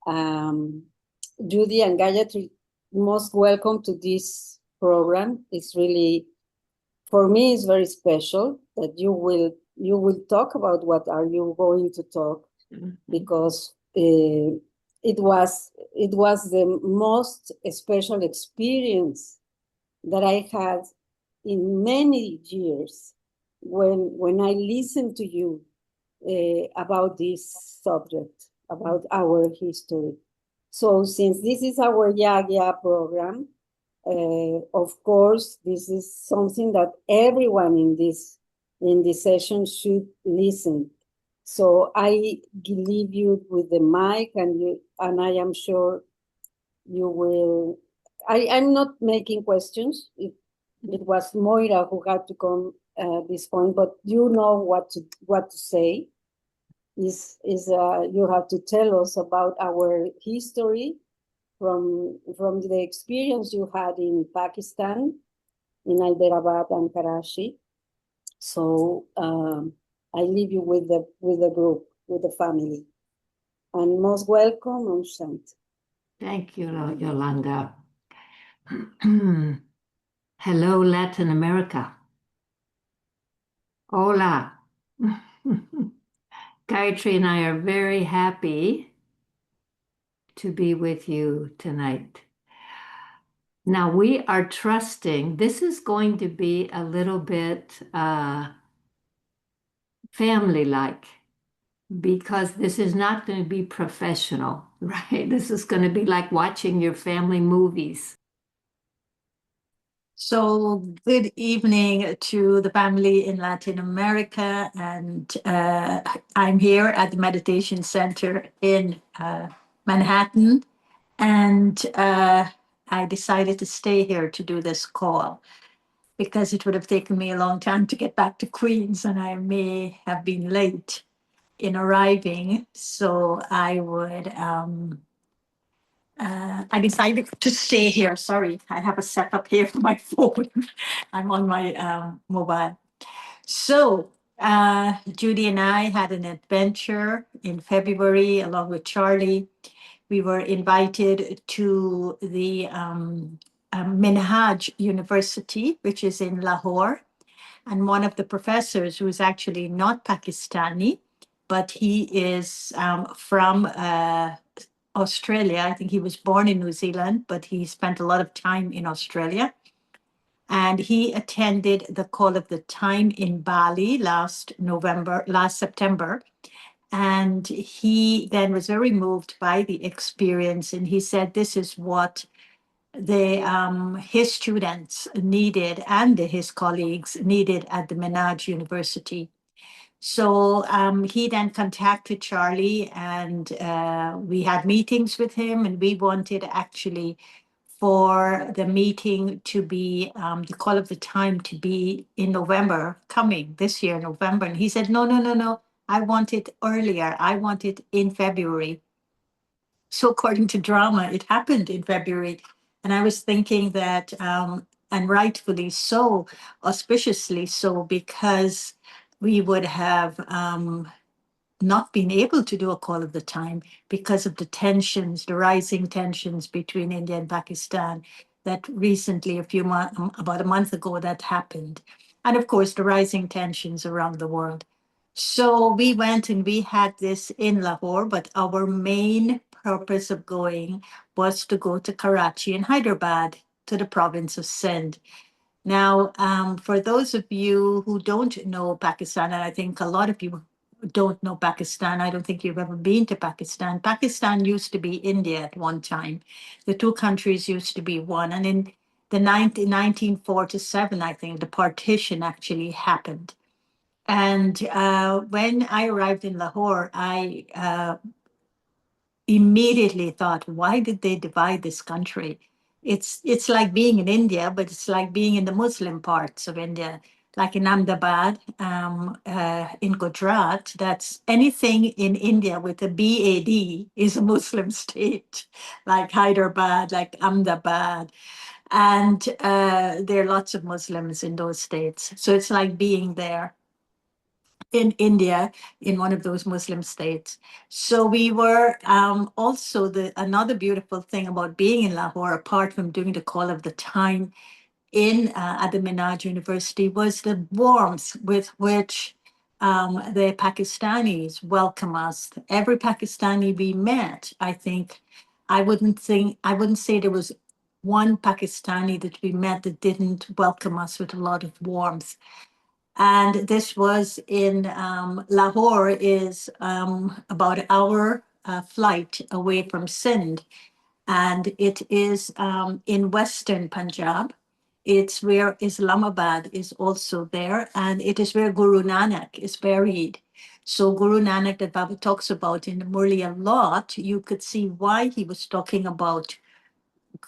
Um, Yudy and Gayatri, most welcome to this program. It's really, for me, it's very special that you will talk about what are you going to talk, because it was the most special experience that I had in many years when I listened to you about this subject, about our history. So since this is our YAGYA program, of course, this is something that everyone in this session should listen. So I leave you with the mic, and I am sure you will. I'm not making questions. It was Moira who had to come at this point, but you know what to say. You have to tell us about our history from the experience you had in Pakistan, in Hyderabad and Karachi. So I leave you with the group, with the family, and most welcome and Shant. Thank you, Yolanda. Hello, Latin America. Hola. Gayatri and I are very happy to be with you tonight. Now, we are trusting this is going to be a little bit family-like, because this is not going to be professional, right? This is going to be like watching your family movies. So good evening to the family in Latin America, and I'm here at the Meditation Center in Manhattan, and I decided to stay here to do this call because it would have taken me a long time to get back to Queens, and I may have been late in arriving, so I decided to stay here. Sorry, I have a setup here for my phone. I'm on my mobile. So Judy and I had an adventure in February along with Charlie. We were invited to the Minhaj University, which is in Lahore. And one of the professors, who is actually not Pakistani, but he is from Australia. I think he was born in New Zealand, but he spent a lot of time in Australia. And he attended the Call of the Time in Bali last September. And he then was very moved by the experience. And he said, this is what his students needed and his colleagues needed at the Minhaj University. So he then contacted Charlie, and we had meetings with him, and we wanted actually for the meeting to be, the Call of the Time to be in November, coming this year, November. And he said, no, no, no, no, I want it earlier. I want it in February. So according to drama, it happened in February. And I was thinking that, and rightfully so, auspiciously so, because we would have not been able to do a Call of the Time because of the tensions, the rising tensions between India and Pakistan that recently, about a month ago, that happened. And of course, the rising tensions around the world. So we went and we had this in Lahore, but our main purpose of going was to go to Karachi and Hyderabad, to the province of Sindh. Now, for those of you who don't know Pakistan, and I think a lot of you don't know Pakistan, I don't think you've ever been to Pakistan. Pakistan used to be India at one time. The two countries used to be one. And in the 1947, I think, the partition actually happened. And when I arrived in Lahore, I immediately thought, why did they divide this country? It's like being in India, but it's like being in the Muslim parts of India, like in Ahmedabad, in Gujarat. That's anything in India with a BAD is a Muslim state, like Hyderabad, like Ahmedabad. And there are lots of Muslims in those states. So it's like being there. in India, in one of those Muslim states. So we were also another beautiful thing about being in Lahore, apart from doing the call of the time in at the Minhaj University, was the warmth with which the Pakistanis welcome us. Every Pakistani we met, I think, I wouldn't say there was one Pakistani that we met that didn't welcome us with a lot of warmth. And this was in Lahore, is about an hour flight away from Sindh, and it is in Western Punjab. It's where Islamabad is also there, and it is where Guru Nanak is buried. So Guru Nanak, that Baba talks about in the Murli a lot, you could see why he was talking about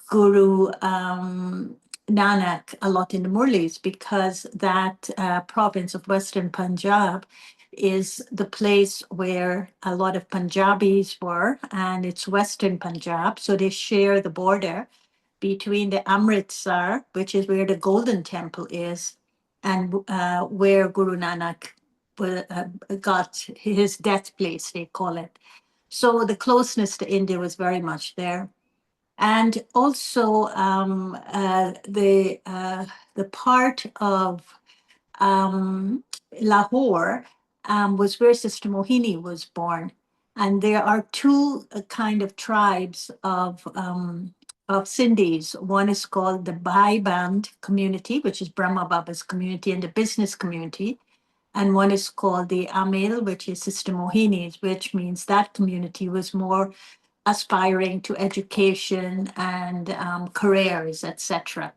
Guru Nanak a lot in the Murlis, because that province of Western Punjab is the place where a lot of Punjabis were, and it's Western Punjab. So they share the border between the Amritsar, which is where the Golden Temple is, and where Guru Nanak got his death place, they call it. So the closeness to India was very much there. And also the part of Lahore was where Sister Mohini was born. And there are two kind of tribes of Sindhis. One is called the Bhai Band community, which is Brahma Baba's community, and the business community. And one is called the Amil, which is Sister Mohini's, which means that community was more aspiring to education and careers, etc.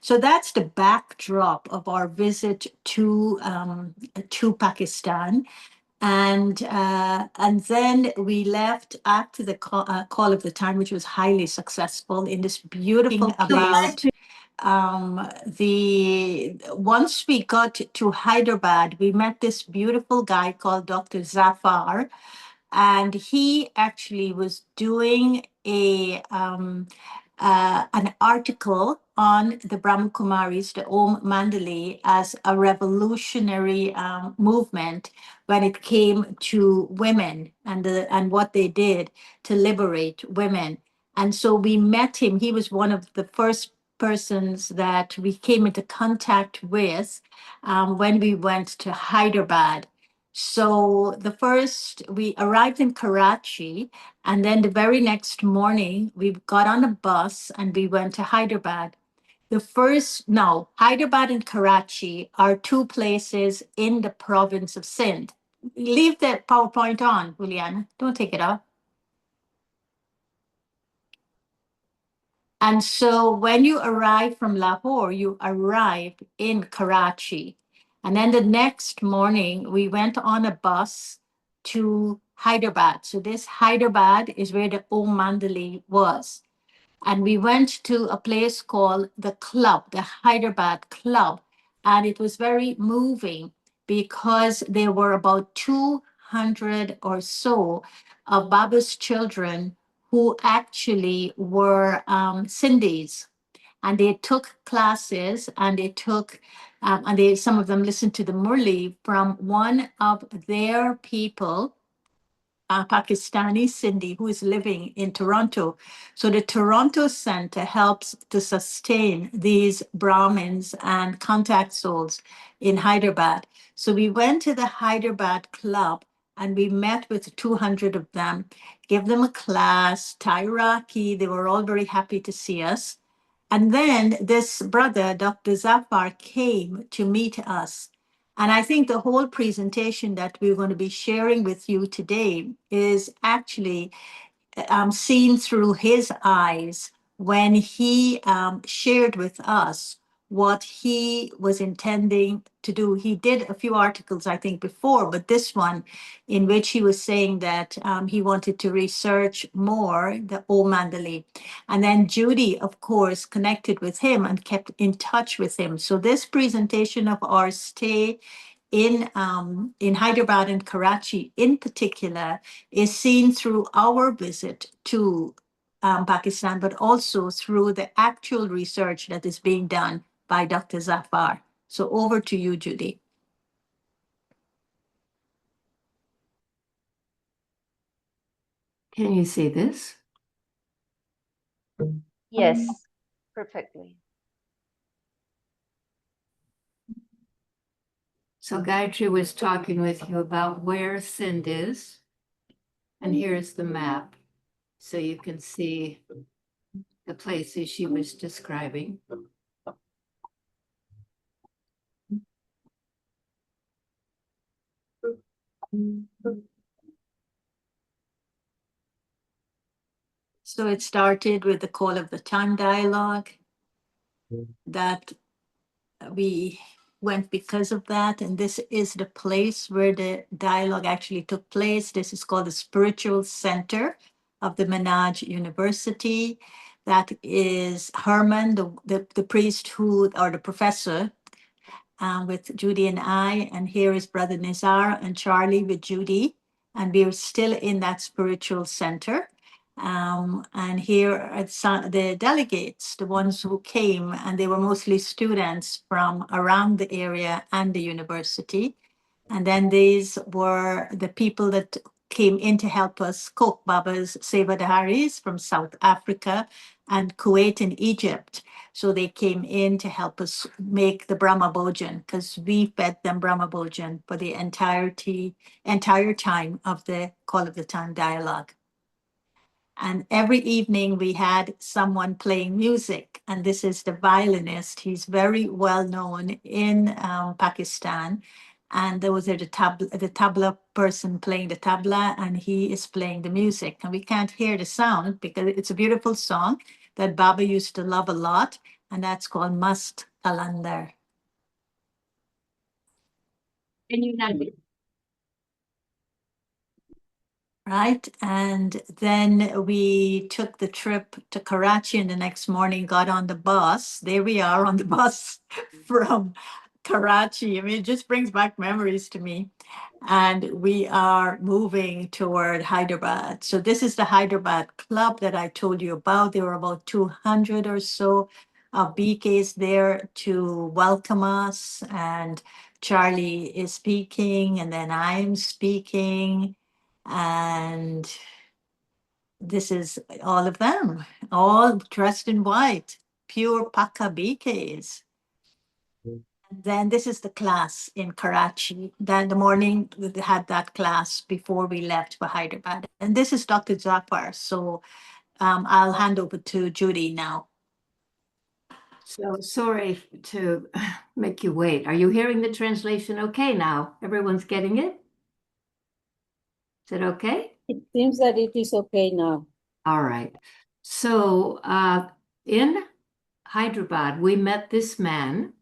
So that's the backdrop of our visit to Pakistan. And then we left after the call of the time, which was highly successful in this beautiful place. Once we got to Hyderabad, we met this beautiful guy called Dr. Zafar, and he actually was doing an article on the Brahma Kumaris, the Om Mandali, as a revolutionary movement when it came to women and what they did to liberate women. And so we met him. He was one of the first persons that we came into contact with when we went to Hyderabad. So we arrived in Karachi, and then the very next morning, we got on a bus and we went to Hyderabad. Hyderabad and Karachi are two places in the province of Sindh. Leave the PowerPoint on, Juliana. Don't take it off. And so when you arrive from Lahore, you arrive in Karachi. And then the next morning, we went on a bus to Hyderabad. So this Hyderabad is where the Om Mandali was. And we went to a place called the Club, the Hyderabad Club. And it was very moving because there were about 200 or so of Baba's children who actually were Sindhis. And they took classes, and some of them listened to the Murli from one of their people, Pakistani Sindhi, who is living in Toronto. So the Toronto Center helps to sustain these Brahmins and contact souls in Hyderabad. So we went to the Hyderabad Club, and we met with 200 of them, gave them a class, Tairaki. They were all very happy to see us. And then this brother, Dr. Zafar, came to meet us. And I think the whole presentation that we're going to be sharing with you today is actually seen through his eyes when he shared with us what he was intending to do. He did a few articles, I think, before, but this one in which he was saying that he wanted to research more the Om Mandali. And then Judy, of course, connected with him and kept in touch with him. So this presentation of our stay in Hyderabad and Karachi in particular is seen through our visit to Pakistan, but also through the actual research that is being done by Dr. Zafar. So over to you, Judy. Can you see this? Yes, perfectly. So Gayatri was talking with you about where Sindh is. And here's the map. So you can see the places she was describing. So it started with the Call of the Time dialogue that we went because of that. And this is the place where the dialogue actually took place. This is called the Spiritual Center of the Menage University. That is Herman, the priest who, or the professor, with Judy and I. And here is Brother Nizar and Charlie with Judy. And we're still in that spiritual center. And here are the delegates, the ones who came, and they were mostly students from around the area and the university. And then these were the people that came in to help us cook. Baba's Sevadaharis from South Africa and Kuwait and Egypt. So they came in to help us make the Brahma Bhojan, because we fed them Brahma Bhojan for the entire time of the Call of the Time dialogue. And every evening we had someone playing music, and this is the violinist. He's very well known in Pakistan. And those are the tabla person playing the tabla, and he is playing the music. And we can't hear the sound because it's a beautiful song that Baba used to love a lot, and that's called Mast Kalandar. And you know, Right. And then we took the trip to Karachi, and the next morning got on the bus. There we are on the bus from Karachi. I mean, it just brings back memories to me. And we are moving toward Hyderabad. So this is the Hyderabad club that I told you about. There were about 200 or so of BKs there to welcome us. And Charlie is speaking, and then I'm speaking. And this is all of them, all dressed in white, pure Paka BKs. Then this is the class in Karachi. Then the morning we had that class before we left for Hyderabad. And this is Dr. Zafar. So I'll hand over to Judy now. so sorry to make you wait. Are you hearing the translation okay now? Everyone's getting it? Is it okay? It seems that it is okay now. All right. So in Hyderabad, we met this man.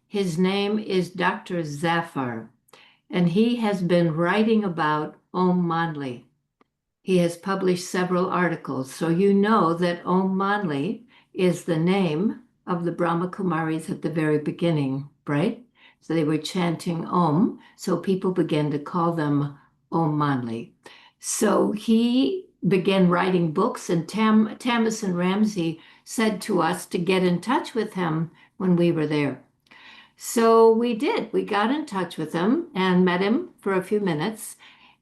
His name is Dr. Zafar, and he has been writing about Om Manli. He has published several articles. So you know that Om Manli is the name of the Brahma Kumaris at the very beginning, right? So they were chanting Om, so people began to call them Om Manli. So he began writing books, and Tamas and Ramsey said to us to get in touch with him when we were there. So we did. We got in touch with him and met him for a few minutes.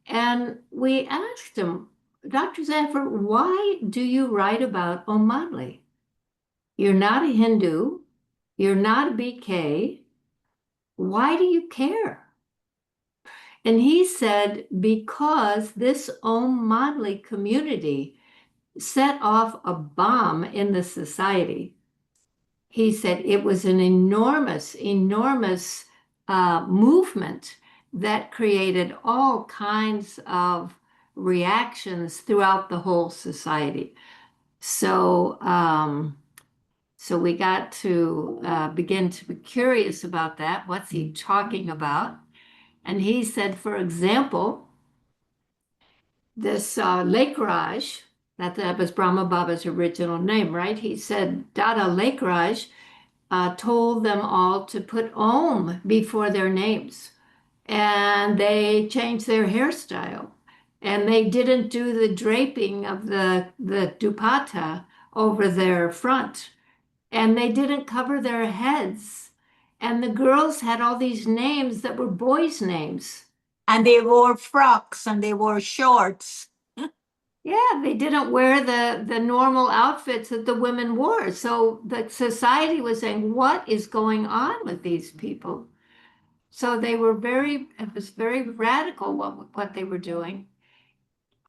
And we asked him, Dr. Zafar, why do you write about Om Manli? You're not a Hindu. You're not a BK. Why do you care? And he said, because this Om Manli community set off a bomb in the society. He said it was an enormous, enormous movement that created all kinds of reactions throughout the whole society. So, so we got to begin to be curious about that. What's he talking about? And he said, for example, this Lake Raj, that was Brahma Baba's original name, right? He said Dada Lake Raj told them all to put Om before their names. And they changed their hairstyle. And they didn't do the draping of the dupatta over their front. And they didn't cover their heads. And the girls had all these names that were boys' names. And they wore frocks and they wore shorts. Yeah, they didn't wear the normal outfits that the women wore. So the society was saying, what is going on with these people? So they were it was very radical what they were doing.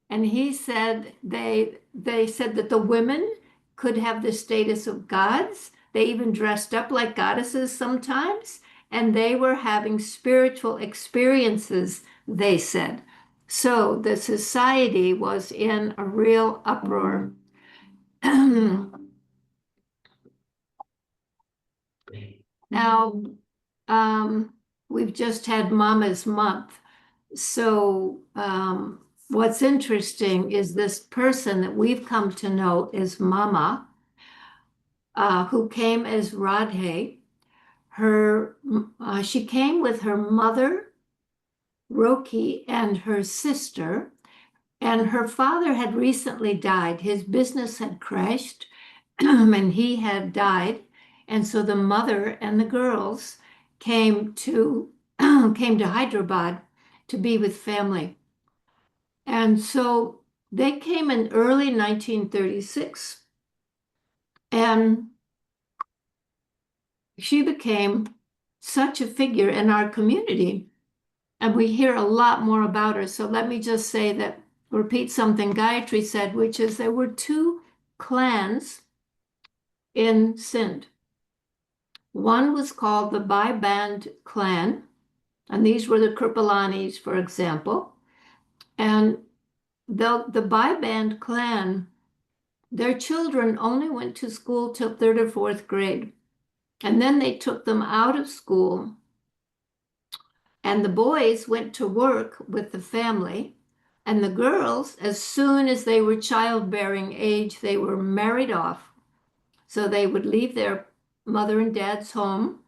And he said they said that the women could have the status of gods. They even dressed up like goddesses sometimes, and they were having spiritual experiences, they said. So the society was in a real uproar. Now, we've just had Mama's Month. So, what's interesting is this person that we've come to know is Mama, who came as Radhe. She came with her mother, Roki, and her sister, and her father had recently died. His business had crashed, and he had died. And so the mother and the girls came to came to Hyderabad to be with family. And so they came in early 1936, and she became such a figure in our community. And we hear a lot more about her. So let me just say that, repeat something Gayatri said, which is there were two clans in Sindh. One was called the Band clan, and these were the Kripalanis, for example. And the Band clan, their children only went to school till third or fourth grade. And then they took them out of school. And the boys went to work with the family. And the girls, as soon as they were childbearing age, they were married off. So they would leave their mother and dad's home.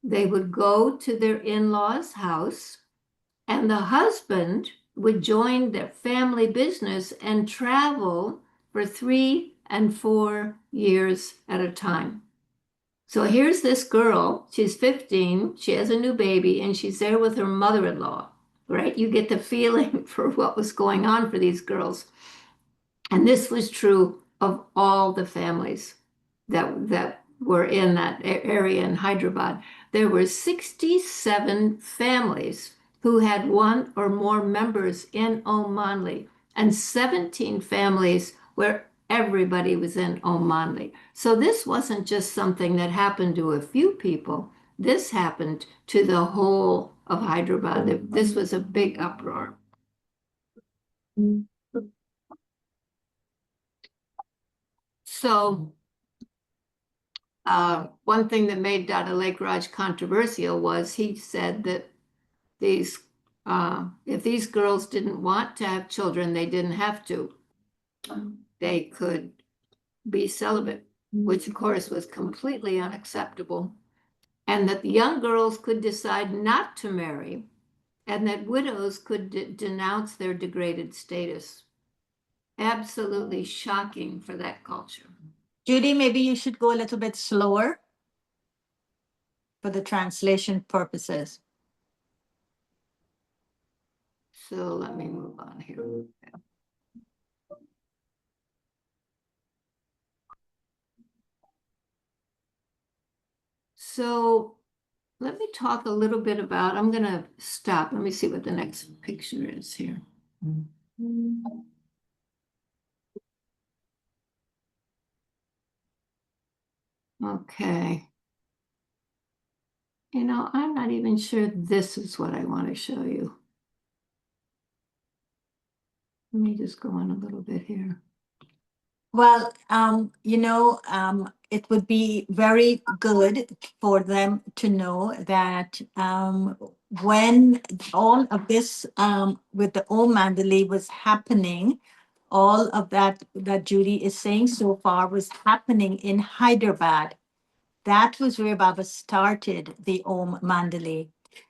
They would go to their in-laws' house, and the husband would join their family business and travel for 3 and 4 years at a time. So here's this girl, she's 15, she has a new baby, and she's there with her mother-in-law, right? You get the feeling for what was going on for these girls. And this was true of all the families that were in that area in Hyderabad. There were 67 families who had one or more members in Om Manli, and 17 families where everybody was in Om Manli. So this wasn't just something that happened to a few people. This happened to the whole of Hyderabad. This was a big uproar. So one thing that made Dada Lake Raj controversial was he said that if these girls didn't want to have children, they didn't have to. They could be celibate, which of course was completely unacceptable, and that the young girls could decide not to marry, and that widows could denounce their degraded status. Absolutely shocking for that culture. Judy, maybe you should go a little bit slower for the translation purposes. So let me move on here. So let me talk a little bit about, I'm going to stop. Let me see what the next picture is here. Okay. You know, I'm not even sure this is what I want to show you. Let me just go on a little bit here. Well, it would be very good for them to know that when all of this with the Om Mandalay was happening, all of that Judy is saying so far was happening in Hyderabad. That was where Baba started the Om Mandalay.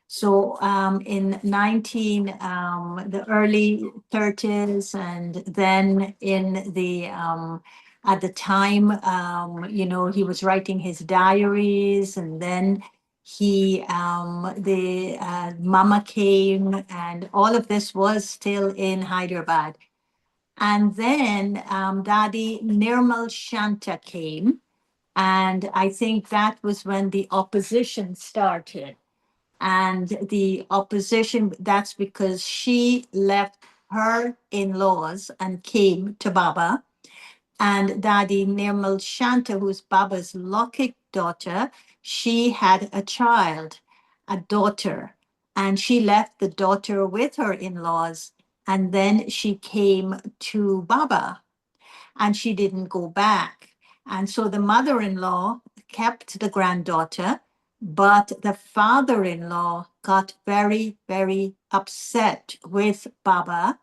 So in the early 30s, and then in the at the time, he was writing his diaries, and then the Mama came, and all of this was still in Hyderabad. And then Dadi Nirmal Shanta came. And I think that was when the opposition started. And the opposition, that's because she left her in-laws and came to Baba. And Dadi Nirmal Shanta, who's Baba's Lokik daughter, she had a child, a daughter, and she left the daughter with her in-laws. And then she came to Baba and she didn't go back. And so the mother-in-law kept the granddaughter, but the father-in-law got very, very upset with Baba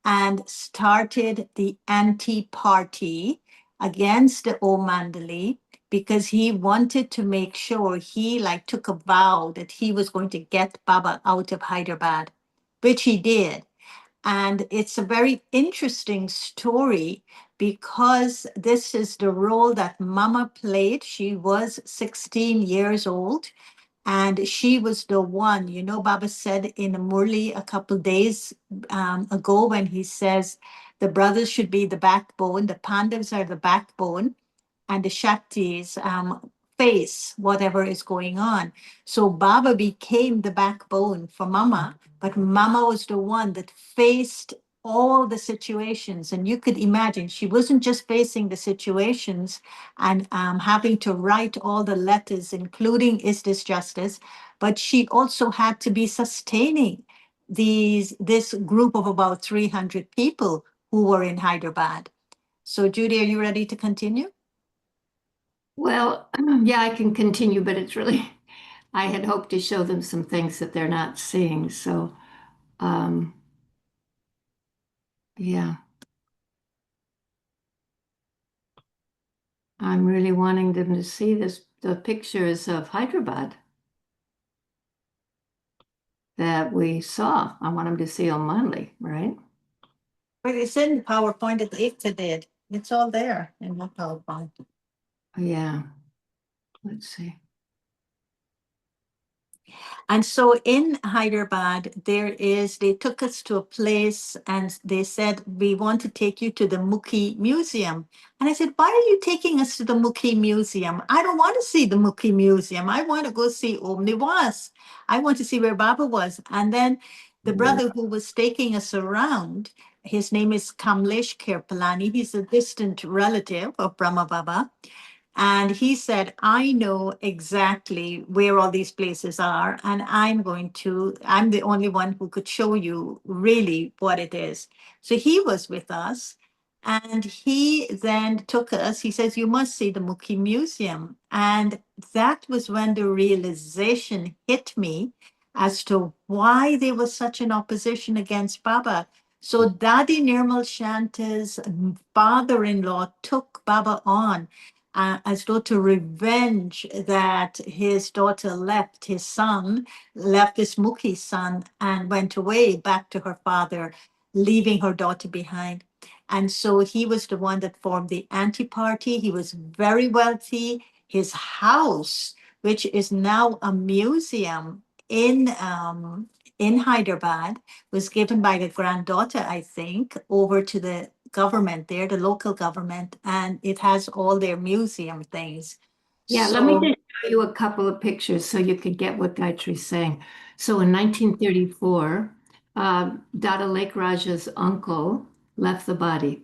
and started the anti-party against the Om Mandali because he wanted to make sure he took a vow that he was going to get Baba out of Hyderabad, which he did. And it's a very interesting story because this is the role that Mama played. She was 16 years old and she was the one, Baba said in a Murli a couple days ago when he says the brothers should be the backbone, the Pandavas are the backbone, and the Shaktis face whatever is going on. So Baba became the backbone for Mama, but Mama was the one that faced all the situations. And you could imagine she wasn't just facing the situations and having to write all the letters, including Is This Justice, but she also had to be sustaining this group of about 300 people who were in Hyderabad. So Judy, are you ready to continue? Well, yeah, I can continue, but it's really, I had hoped to show them some things that they're not seeing. So, yeah. I'm really wanting them to see the pictures of Hyderabad that we saw. I want them to see on Monday, right? But it's in PowerPoint that Ikta did. It's all there in the PowerPoint. Yeah. Let's see. And so in Hyderabad, they took us to a place and they said, we want to take you to the Mukhi Museum. And I said, why are you taking us to the Mukhi Museum? I don't want to see the Mukhi Museum. I want to go see Om Niwas. I want to see where Baba was. And then the brother who was taking us around, his name is Kamlesh Kirpalani. He's a distant relative of Brahma Baba. And he said, I know exactly where all these places are, and I'm the only one who could show you really what it is. So he was with us, and he then took us, he says, you must see the Mukhi Museum. And that was when the realization hit me as to why there was such an opposition against Baba. So Dadi Nirmal Shanta's father-in-law took Baba on as though to revenge that his daughter left his Mukhi's son, and went away back to her father, leaving her daughter behind. And so he was the one that formed the anti-party. He was very wealthy. His house, which is now a museum in Hyderabad, was given by the granddaughter, I think, over to the government there, the local government, and it has all their museum things. Yeah, let me just show you a couple of pictures so you could get what Gayatri's saying. So in 1934, Dada Lake Raja's uncle left the body.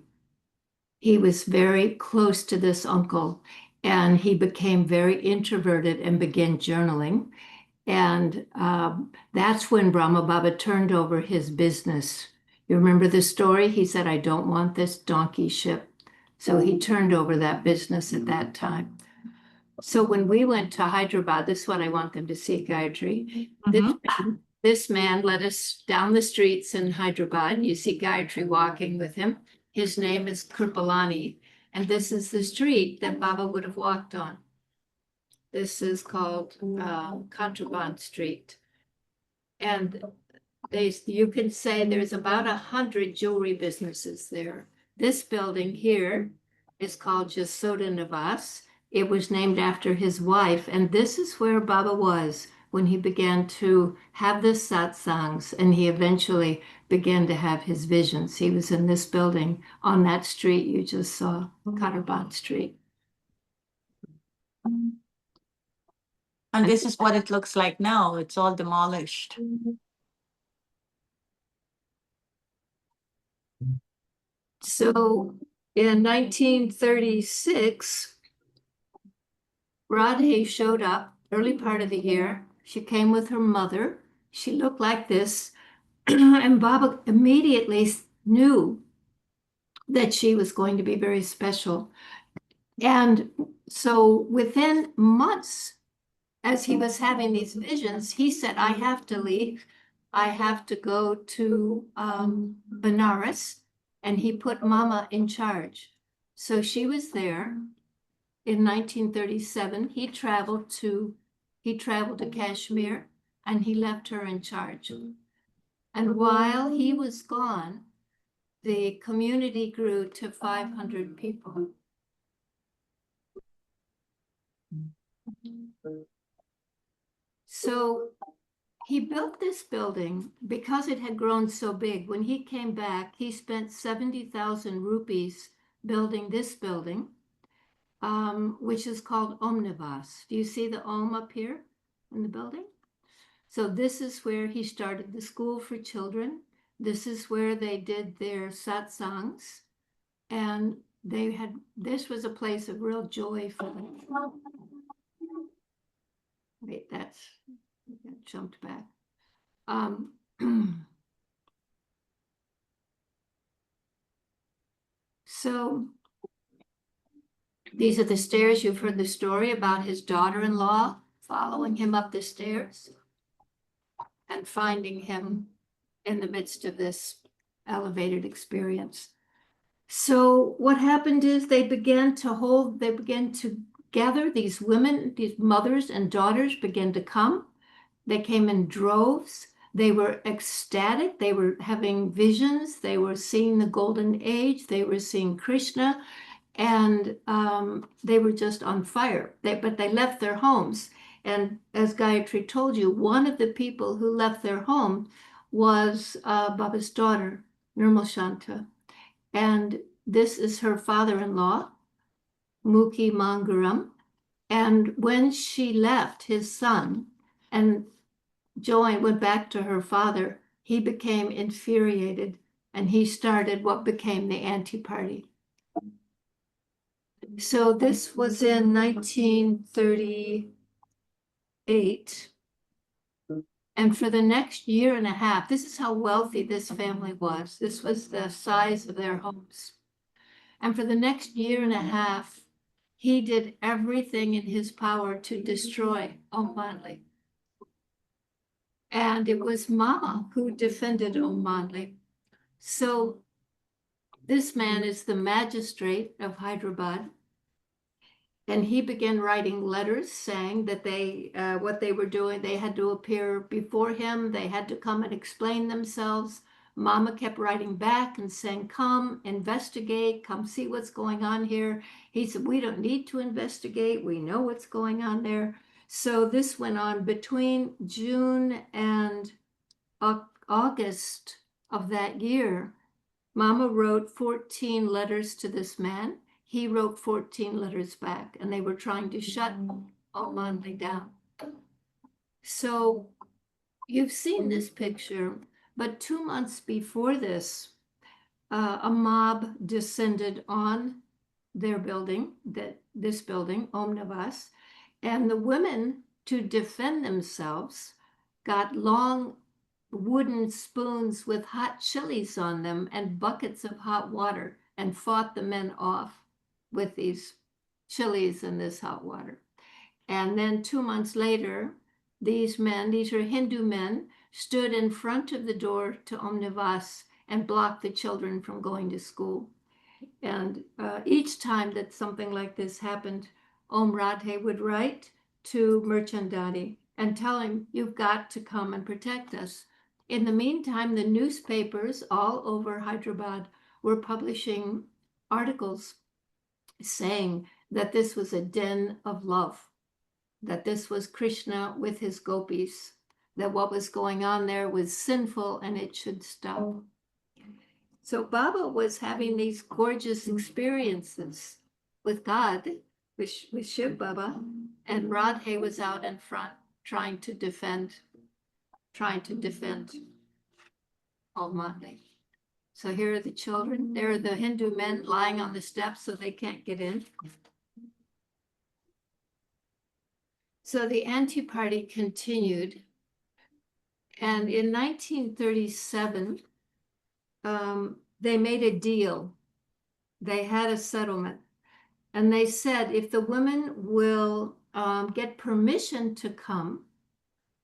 He was very close to this uncle, and he became very introverted and began journaling. And that's when Brahma Baba turned over his business. You remember the story? He said, I don't want this donkey ship. So he turned over that business at that time. So when we went to Hyderabad, this is what I want them to see, Gayatri. This man led us down the streets in Hyderabad. You see Gayatri walking with him. His name is Kripalani. And this is the street that Baba would have walked on. This is called Contraband Street. And you can say there's about 100 jewelry businesses there. This building here is called Jasoda Nivas. It was named after his wife, and this is where Baba was when he began to have the satsangs, and he eventually began to have his visions. He was in this building on that street you just saw, Cutterbond Street. And this is what it looks like now. It's all demolished. So in 1936, Radhe showed up early part of the year. She came with her mother. She looked like this. And Baba immediately knew that she was going to be very special. And so within months, as he was having these visions, he said, I have to leave. I have to go to Benares. And he put Mama in charge. So she was there. In 1937, he traveled to Kashmir, and he left her in charge. And while he was gone, the community grew to 500 people. So he built this building because it had grown so big. When he came back, he spent 70,000 rupees building this building, which is called Omnivas. Do you see the Om up here in the building? So this is where he started the school for children. This is where they did their satsangs. And this was a place of real joy for them. Wait, that jumped back. So these are the stairs. You've heard the story about his daughter-in-law following him up the stairs and finding him in the midst of this elevated experience. So what happened is they began to gather these women, these mothers and daughters began to come. They came in droves. They were ecstatic. They were having visions. They were seeing the golden age. They were seeing Krishna, and they were just on fire. But they left their homes. And as Gayatri told you, one of the people who left their home was Baba's daughter, Nirmal Shanta. And this is her father-in-law, Mukhi Mangaram. And when she left his son and went back to her father, he became infuriated, and he started what became the anti-party. So this was in 1938. And for the next year and a half, this is how wealthy this family was. This was the size of their homes. And for the next year and a half, he did everything in his power to destroy Om Manli. And it was Mama who defended Om Manli. So this man is the magistrate of Hyderabad. And he began writing letters saying that what they were doing, they had to appear before him. They had to come and explain themselves. Mama kept writing back and saying, come, investigate, come see what's going on here. He said, we don't need to investigate. We know what's going on there. So this went on between June and August of that year. Mama wrote 14 letters to this man. He wrote 14 letters back, and they were trying to shut Om Manli down. So you've seen this picture, but 2 months before this, a mob descended on their building, this building, Om Nivas, and the women, to defend themselves, got long wooden spoons with hot chilies on them and buckets of hot water and fought the men off with these chilies and this hot water. And then 2 months later, these are Hindu men, stood in front of the door to Om Nivas and blocked the children from going to school. And each time that something like this happened, Om Radhe would write to Merchandani and tell him, you've got to come and protect us. In the meantime, the newspapers all over Hyderabad were publishing articles saying that this was a den of love. that this was Krishna with his gopis, that what was going on there was sinful and it should stop. So Baba was having these gorgeous experiences with God, with Shiv Baba, and Radhe was out in front trying to defend Almighty. So here are the children. There are the Hindu men lying on the steps so they can't get in. So the anti-party continued. And in 1937, they made a deal. They had a settlement. And they said, if the women will get permission to come,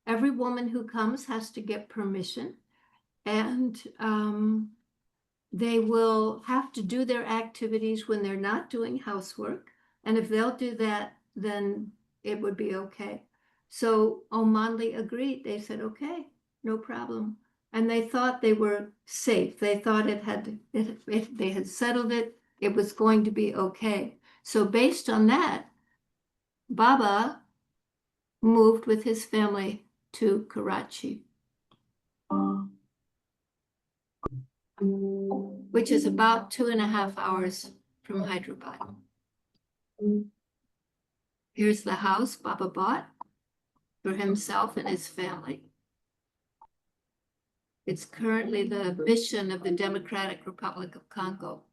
every woman who comes has to get permission. And they will have to do their activities when they're not doing housework. And if they'll do that, then it would be okay. So Omanli agreed. They said, okay, no problem. And they thought they were safe. They thought they had settled it. It was going to be okay. So based on that, Baba moved with his family to Karachi, which is about 2.5 hours from Hyderabad. Here's the house Baba bought for himself and his family. It's currently the mission of the Democratic Republic of Congo.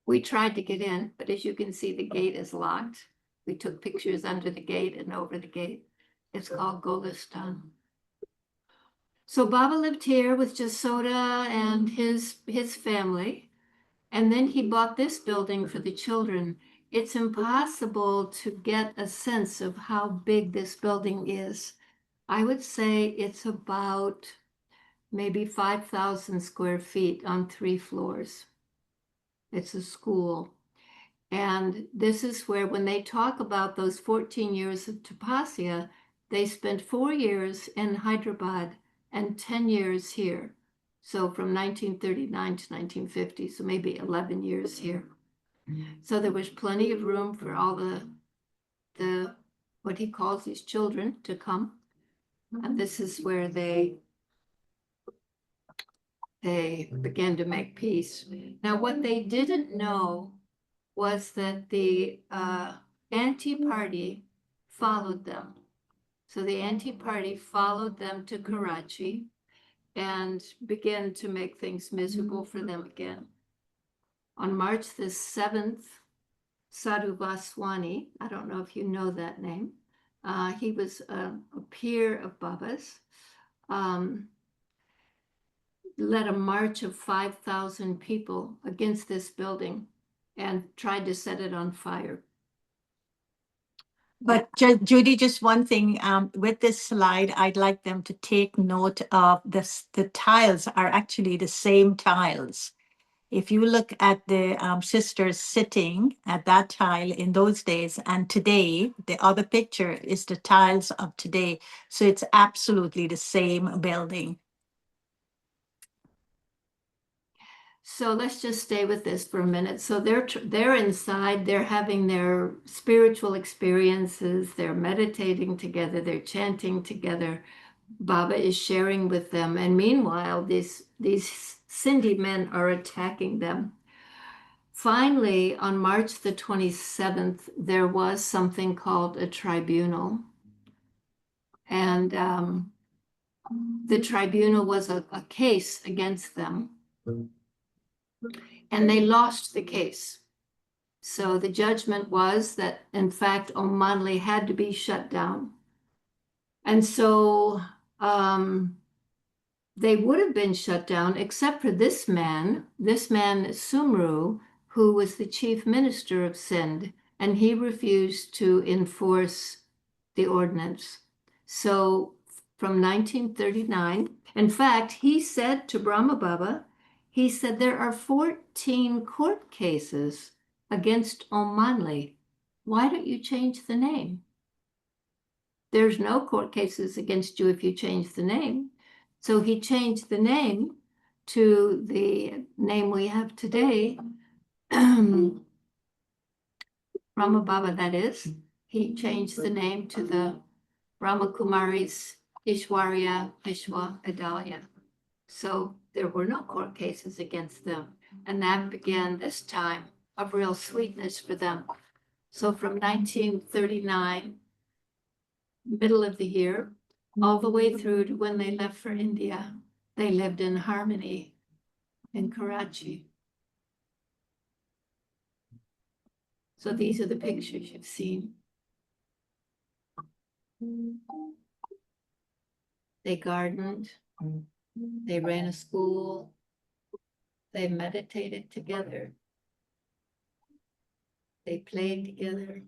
We tried to get in, but as you can see, the gate is locked. We took pictures under the gate and over the gate. It's called Golistan. So Baba lived here with Jasoda and his family. And then he bought this building for the children. It's impossible to get a sense of how big this building is. I would say it's about maybe 5,000 square feet on 3 floors. It's a school. And this is where, when they talk about those 14 years of Tapasya, they spent 4 years in Hyderabad and 10 years here. So from 1939 to 1950, so maybe 11 years here. So there was plenty of room for all the what he calls these children to come. And this is where they began to make peace. Now, what they didn't know was that the anti-party followed them. So the anti-party followed them to Karachi and began to make things miserable for them again. On March the 7th, Sadhu Vaswani, I don't know if you know that name, he was a peer of Baba's, led a march of 5,000 people against this building and tried to set it on fire. But Judy, just one thing, with this slide, I'd like them to take note of this. The tiles are actually the same tiles. If you look at the sisters sitting at that tile in those days and today, the other picture is the tiles of today. So it's absolutely the same building. So let's just stay with this for a minute. So they're inside, they're having their spiritual experiences, they're meditating together, they're chanting together. Baba is sharing with them. And meanwhile, these Sindhi men are attacking them. Finally, on March the 27th, there was something called a tribunal. And the tribunal was a case against them. And they lost the case. So the judgment was that, in fact, Omanli had to be shut down. And so they would have been shut down except for this man Sumru, who was the chief minister of Sindh, and he refused to enforce the ordinance. So from 1939, in fact, he said to Brahma Baba, he said, there are 14 court cases against Omanli. Why don't you change the name? There's no court cases against you if you change the name. So he changed the name to the name we have today, Rama Brahma Baba, that is, he changed the name to the Brahma Kumaris Ishwarya Vishwa Adalya. So there were no court cases against them. And that began this time of real sweetness for them. So from 1939, middle of the year, all the way through to when they left for India, they lived in harmony in Karachi. So these are the pictures you've seen. They gardened, they ran a school, they meditated together, they played together,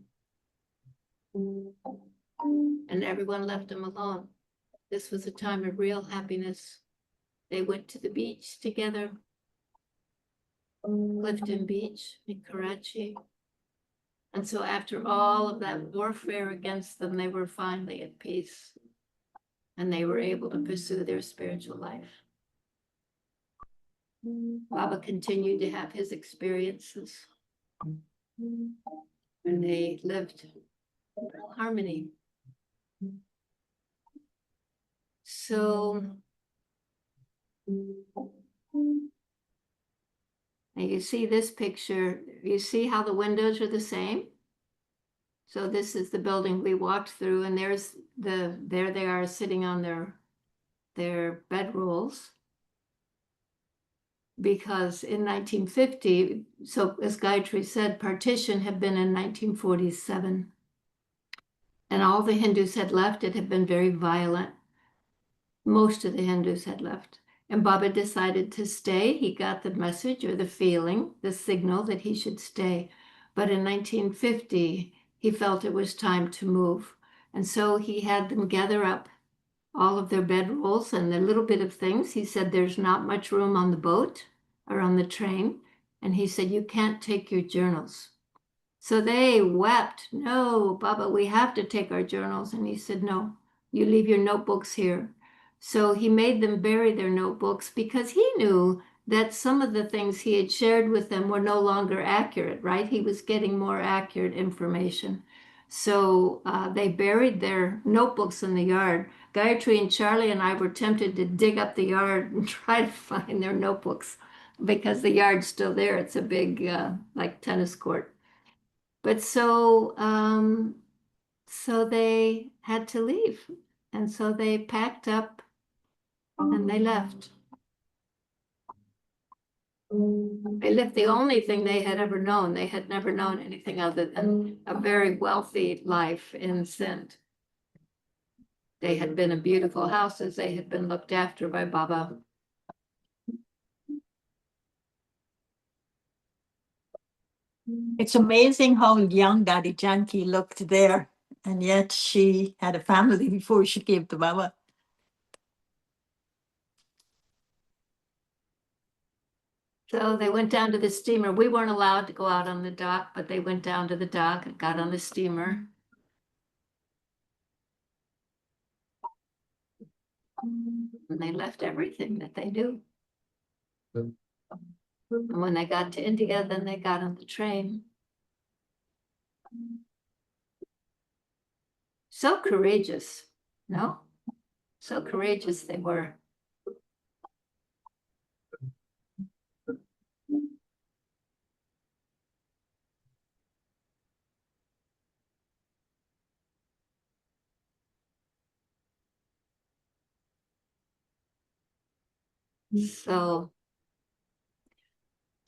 and everyone left them alone. This was a time of real happiness. They went to the beach together, Clifton Beach in Karachi. And so after all of that warfare against them, they were finally at peace. And they were able to pursue their spiritual life. Baba continued to have his experiences. And they lived in harmony. So now you see this picture, you see how the windows are the same? So this is the building we walked through, and there they are sitting on their bedrolls. Because in 1950, so as Gayatri said, partition had been in 1947. And all the Hindus had left. It had been very violent. Most of the Hindus had left. And Baba decided to stay. He got the message or the feeling, the signal that he should stay. But in 1950, he felt it was time to move. And so he had them gather up all of their bedrolls and their little bit of things. He said, there's not much room on the boat or on the train. And he said, you can't take your journals. So they wept, no, Baba, we have to take our journals. And he said, no, you leave your notebooks here. So he made them bury their notebooks because he knew that some of the things he had shared with them were no longer accurate, right? He was getting more accurate information. So they buried their notebooks in the yard. Gayatri and Charlie and I were tempted to dig up the yard and try to find their notebooks because the yard's still there. It's a big, like tennis court. But so they had to leave. And so they packed up and they left. They left the only thing they had ever known. They had never known anything other than a very wealthy life in Sindh. They had been in beautiful houses. They had been looked after by Baba. It's amazing how young Daddy Janki looked there. And yet she had a family before she came to Baba. So they went down to the steamer. We weren't allowed to go out on the dock, but they went down to the dock and got on the steamer. And they left everything that they do. And when they got to India, then they got on the train. So courageous, no? So courageous they were. So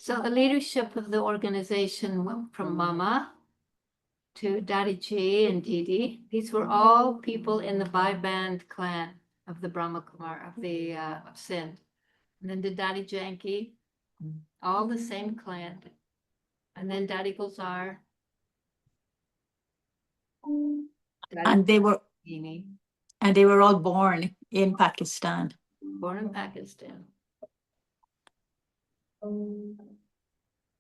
the leadership of the organization went from Mama to Dadiji and Didi. These were all people in the Band clan of the Brahma Kumar, of Sindh. And then to Daddy Janki, all the same clan. And then Daddy Gulzar. And they were all born in Pakistan. Born in Pakistan.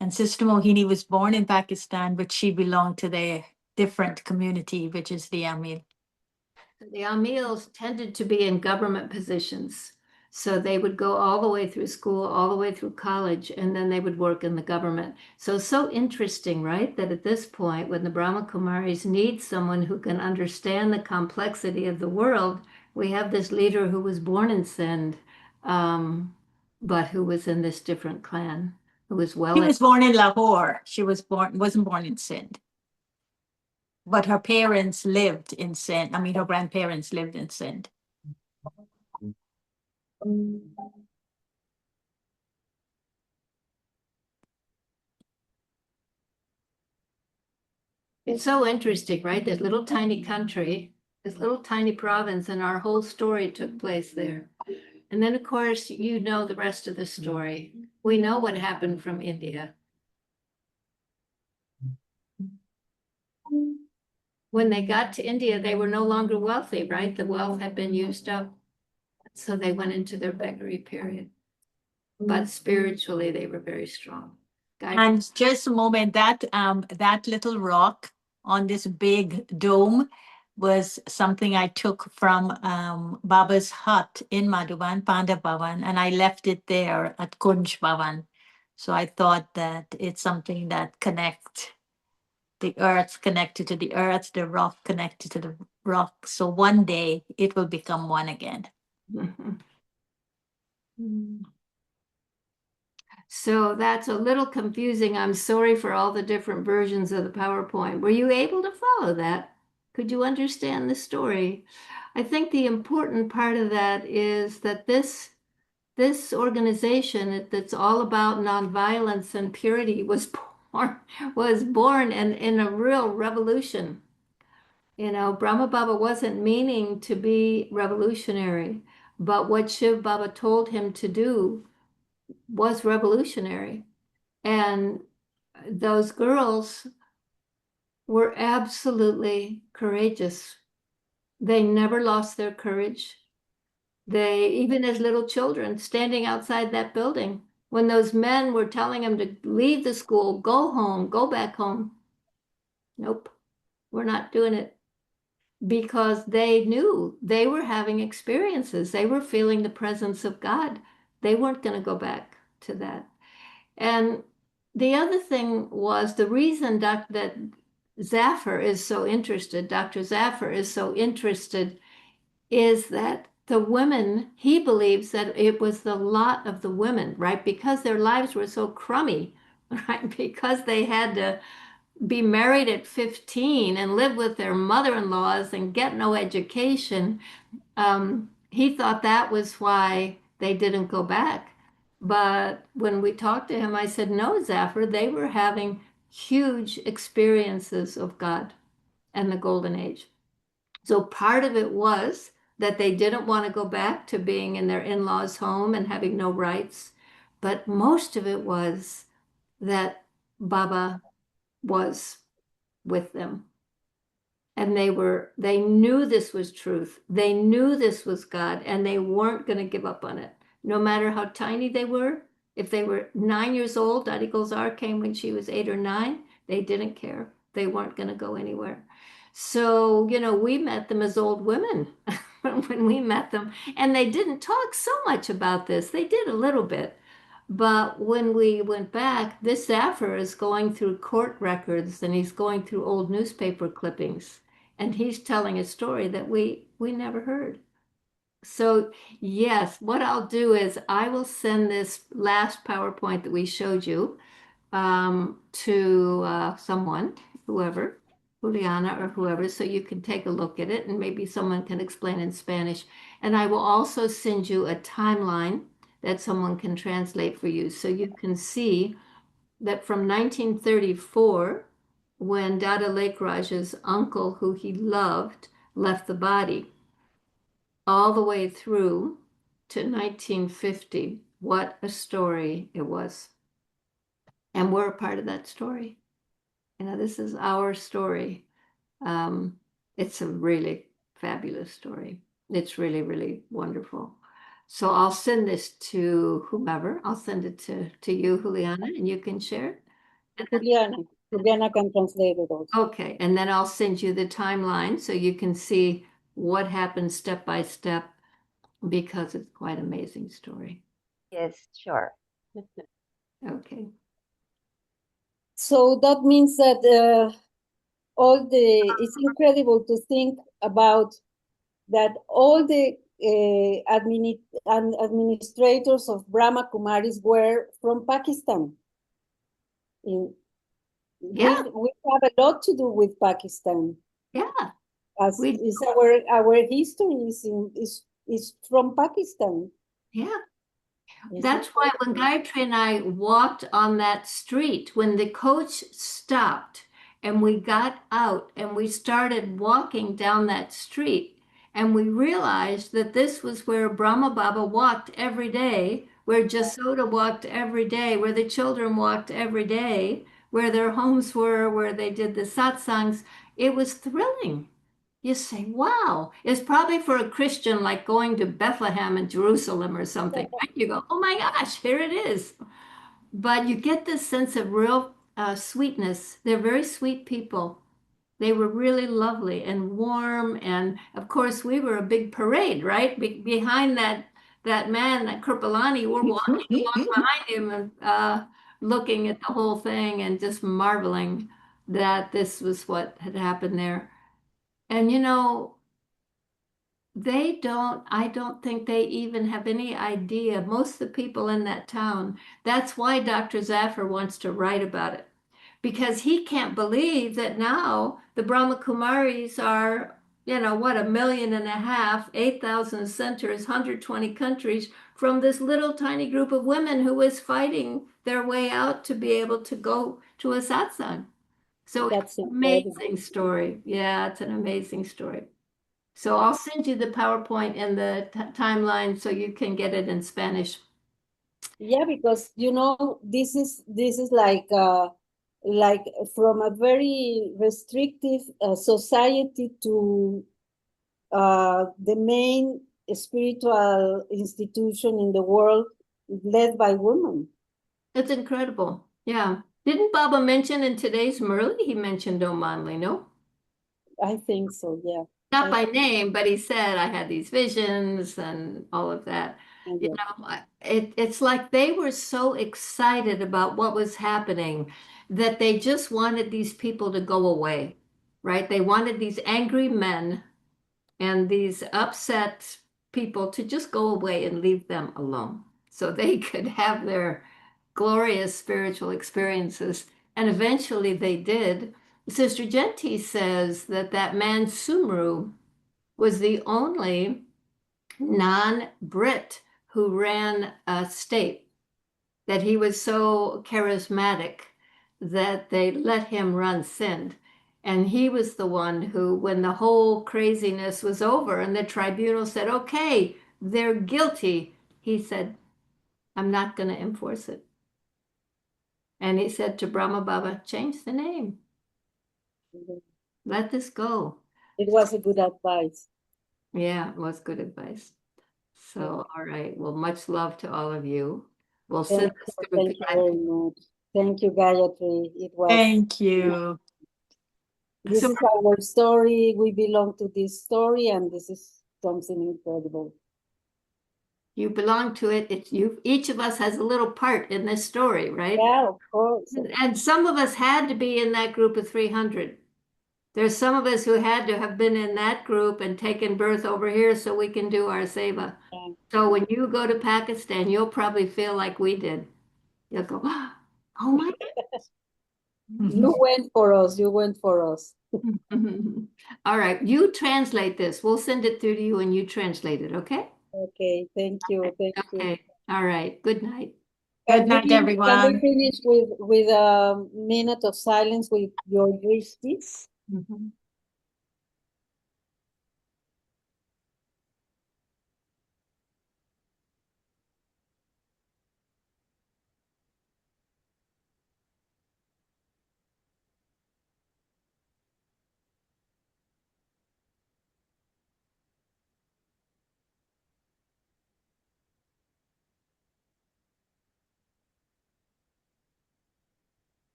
And Sister Mohini was born in Pakistan, but she belonged to the different community, which is the Amil. The Amils tended to be in government positions. So they would go all the way through school, all the way through college, and then they would work in the government. So interesting, right? That at this point, when the Brahma Kumaris need someone who can understand the complexity of the world, we have this leader who was born in Sindh, but who was in this different clan, who was well. She was born in Lahore. She wasn't born in Sindh. But her parents lived in Sindh. I mean, her grandparents lived in Sindh. It's so interesting, right? This little tiny country, this little tiny province, and our whole story took place there. And then, of course, you know the rest of the story. We know what happened from India. When they got to India, they were no longer wealthy, right? The wealth had been used up. So they went into their beggary period. But spiritually, they were very strong. And just a moment, that little rock on this big dome was something I took from Baba's hut in Madhuban, Pandav Bhavan, and I left it there at Kunj Bhavan. So I thought that it's something that connects the earth connected to the earth, the rock connected to the rock. So one day it will become one again. So that's a little confusing. I'm sorry for all the different versions of the PowerPoint. Were you able to follow that? Could you understand the story? I think the important part of that is that this organization that's all about nonviolence and purity was born in a real revolution. You know, Brahma Baba wasn't meaning to be revolutionary, but what Shiv Baba told him to do was revolutionary. And those girls were absolutely courageous. They never lost their courage. They, even as little children, standing outside that building, when those men were telling them to leave the school, go home, go back home. Nope, we're not doing it. Because they knew they were having experiences. They were feeling the presence of God. They weren't going to go back to that. And the other thing was the reason that Zafar is so interested, Dr. Zafar is so interested, is that the women, he believes that it was the lot of the women, right? Because their lives were so crummy, right? Because they had to be married at 15 and live with their mother-in-laws and get no education. He thought that was why they didn't go back. But when we talked to him, I said, no, Zafar, they were having huge experiences of God and the Golden Age. So part of it was that they didn't want to go back to being in their in-laws' home and having no rights. But most of it was that Baba was with them. And they knew this was truth. They knew this was God, and they weren't going to give up on it. No matter how tiny they were, if they were 9 years old, Dadi Gulzar came when she was 8 or 9, they didn't care. They weren't going to go anywhere. So, you know, we met them as old women when we met them, and they didn't talk so much about this. They did a little bit. But when we went back, this Zafar is going through court records and he's going through old newspaper clippings, and he's telling a story that we never heard. So yes, what I'll do is I will send this last PowerPoint that we showed you to someone, whoever, Juliana or whoever, so you can take a look at it and maybe someone can explain in Spanish. And I will also send you a timeline that someone can translate for you, so you can see that from 1934, when Dada Lake Raj's uncle, who he loved, left the body, all the way through to 1950. What a story it was. And we're a part of that story. You know, this is our story. It's a really fabulous story. It's really, really wonderful. So I'll send this to whomever. I'll send it to you, Juliana, and you can share it. Juliana can translate it also. Okay, and then I'll send you the timeline so you can see what happened step by step because it's quite an amazing story. Yes, sure. Okay. So that means that it's incredible to think about that all the administrators of Brahma Kumaris were from Pakistan. Yeah. We have a lot to do with Pakistan, Yeah. as We is our history is from Pakistan. Yeah. It's That's why when incredible. Gayatri and I walked on that street, when the coach stopped and we got out and we started walking down that street, and we realized that this was where Brahma Baba walked every day, where Jasoda walked every day, where the children walked every day, where their homes were, where they did the satsangs. It was thrilling. You say, wow, it's probably for a Christian like going to Bethlehem and Jerusalem or something, right? You go, oh my gosh, here it is. But you get this sense of real sweetness. They're very sweet people. They were really lovely and warm. And of course, we were a big parade, right? Behind that man, that Kirpalani, we're walking along behind him and looking at the whole thing and just marveling that this was what had happened there. And I don't think they even have any idea. Most of the people in that town, that's why Dr. Zafar wants to write about it, because he can't believe that now the Brahma Kumaris are, what, 1.5 million, 8,000 centers, 120 countries, from this little tiny group of women who was fighting their way out to be able to go to a satsang. So it's That's an incredible. amazing story. Yeah, it's an amazing story. So I'll send you the PowerPoint and the timeline so you can get it in Spanish. Yeah, because this is like from a very restrictive society to the main spiritual institution in the world led by women. It's incredible. Yeah. Didn't Baba mention in today's Murli, he mentioned Omanli, no? I think so, yeah. Not by name, but he said I had these visions and all of that. Yeah. It's like they were so excited about what was happening that they just wanted these people to go away, right? They wanted these angry men and these upset people to just go away and leave them alone so they could have their glorious spiritual experiences. And eventually they did. Sister Genti says that man Sumru was the only non-Brit who ran a state, that he was so charismatic that they let him run Sindh. And he was the one who, when the whole craziness was over and the tribunal said, okay, they're guilty, he said, I'm not going to enforce it. And he said to Brahma Baba, change the name. Let this go. It was a good advice. Yeah, it was good advice. So, all right. Well, much love to all of you. We'll send this to Thank you very much. Thank you, Gayatri. It was. Thank you. This So is our story. We belong to this story, and this is something incredible. you belong to it. It's you. Each of us has a little part in this story, right? Yeah, of course. And some of us had to be in that group of 300. There's some of us who had to have been in that group and taken birth over here so we can do our seva. Yeah. So when you go to Pakistan, you'll probably feel like we did. You'll go, oh my You went for us. You went for us. God. All right, you translate this. We'll send it through to you and you translate it, okay? Okay, thank you. Thank you. Okay. All right. Good night. good night, Can we everyone. finish with a minute of silence with your drishtis? Mhm.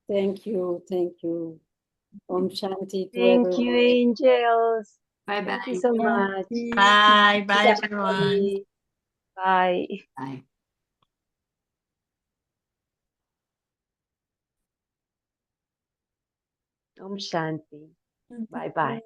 Thank you. Thank you. Om Shanti to Thank you, everyone. angels. Bye Thank you bye. so much. Bye. Bye, everyone. Gayatri. Bye. Bye. Om Shanti. Bye bye.